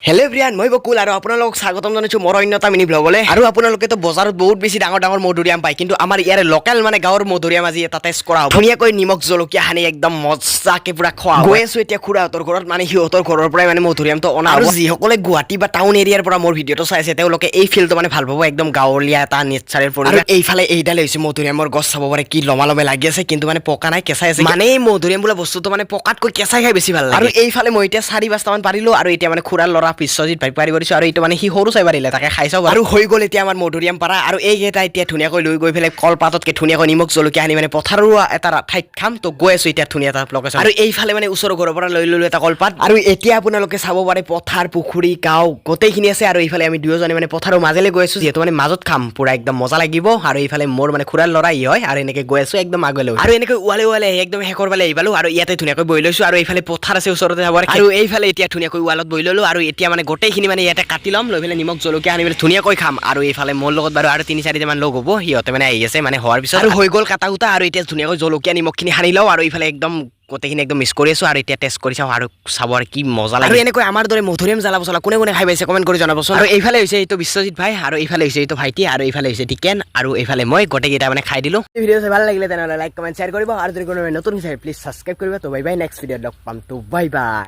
Hello' everyone মই বকুল আৰু আপোনালোকক স্বাগতম জনাইছোঁ মোৰ অন্যতা মিনি ব্লগলৈ আৰু আপোনালোকেতো বজাৰত বহুত বেছি ডাঙৰ ডাঙৰ মধুৰিআম পায় কিন্তু আমাৰ ইয়াৰে লোকেল মানে গাঁৱৰ মধুৰিআম আজি এটা টেষ্ট কৰা হ'ব ধুনীয়াকৈ নিমখ জলকীয়া সানি একদম মজাকে পুৰা খোৱা গৈ আছোঁ এতিয়া খুৰাহঁতৰ ঘৰত মানে সিহঁতৰ ঘৰৰ পৰাই মানে মধুৰিআমটো অনা আৰু যিসকলে গুৱাহাটী বা টাউন এৰিয়াৰ পৰা মোৰ ভিডিঅ'টো চাইছে তেওঁলোকে এই ফিল্ডটো মানে ভাল পাব একদম গাঁৱলীয়া এটা নেচাৰেল পৰিৱেশ আৰু এইফালে এইডাল হৈছে মধুৰিআমৰ গছ চাব পাৰে কি লমালমে লাগি আছে কিন্তু মানে পকা নাই কেঁচাই আছে মানে এই মধুৰিআম বোলা বস্তুটো মানে পকাতকৈ কেঁচাই খাই বেছি ভাল লাগে আৰু এইফালে মই এতিয়া 4-5টামান পাৰিলোঁ আৰু এতিয়া মানে খুৰাৰ ল'ৰা বিশ্বজিৎ ভাই পাৰি কৰিছোঁ আৰু এইটো মানে সি সৰু চাই পাৰিলে তাকে খাই চাওঁ আৰু হৈ গ'ল এতিয়া আমাৰ মধুৰিআম পাৰা আৰু এইকেইটা এতিয়া ধুনীয়াকৈ লৈ গৈ পেলাই কলপাততকে ধুনীয়াকৈ নিমখ জলকীয়া আনি মানে পথাৰৰ এটা ঠাইত খাম তো গৈ আছোঁ এতিয়া ধুনীয়া এটা লোকেশ্যন আৰু এইফালে মানে ওচৰৰ ঘৰৰ পৰা লৈ ল'লোঁ এটা কলপাত আৰু এতিয়া আপোনালোকে চাব পাৰে পথাৰ পুখুৰী গাঁও গোটেইখিনি আছে আৰু এইফালে আমি দুয়োজনে মানে পথাৰৰ মাজেলে গৈ আছোঁ যিহেতু মানে মাজত খাম পুৰা একদম মজা লাগিব আৰু এইফালে মোৰ মানে খুৰাৰ ল'ৰা ই হয় আৰু এনেকৈ গৈ আছোঁ একদম আগলৈ আৰু এনেকৈ ওৱালে একদম শেষৰ ফালে আহি পালোঁ আৰু ইয়াতে ধুনীয়াকৈ বহি লৈছোঁ আৰু এইফালে পথাৰ আছে ওচৰতে যাব আৰু এইফালে এতিয়া ধুনীয়াকৈ ৱালত বহি ল'লোঁ আৰু এতিয়া মানে গোটেইখিনি মানে ইয়াতে কাটি ল'ম লৈ পেলাই নিমখ জলকীয়া আনি পেলাই ধুনীয়াকৈ খাম আৰু এইফালে মোৰ লগত বাৰু আৰু 3-4জন লগ হ'ব সিহঁতে মানে আহি আছে মানে হোৱাৰ পিছত আৰু হৈ গ'ল কাটা কুটা আৰু এতিয়া ধুনীয়াকৈ জলকীয়া নিমখখিনি সানি লওঁ আৰু এইফালে একদম গোটেইখিনি একদম মিক্স কৰি আছোঁ আৰু এতিয়া টেষ্ট কৰি চাওঁ আৰু চাব আৰু কি মজা লাগে আৰু এনেকৈ আমাৰ দৰে মধুৰিআম জ্বালা পচলা কোনে কোনে খাই পাইছে কমেণ্ট কৰি জনাবচোন আৰু এইফালে হৈছে এইটো বিশ্বজিৎ ভাই আৰু এইফালে হৈছে এইটো ভাইটি আৰু এইফালে হৈছে টিকেন আৰু এইফালে মই গোটেইকেইটা মানে খাই দিলোঁ ভিডিঅ' চাই ভাল লাগিলে তেনেহ'লে লাইক কমেণ্ট শ্বেয়াৰ কৰিব আৰু যদি কোনোবাই নতুন বিচাৰে প্লিজ ছাবস্ক্ৰাইব কৰিব তো বাই বাই নেক্সট ভিডিঅ'ত লগ পাম তো বাই বাই।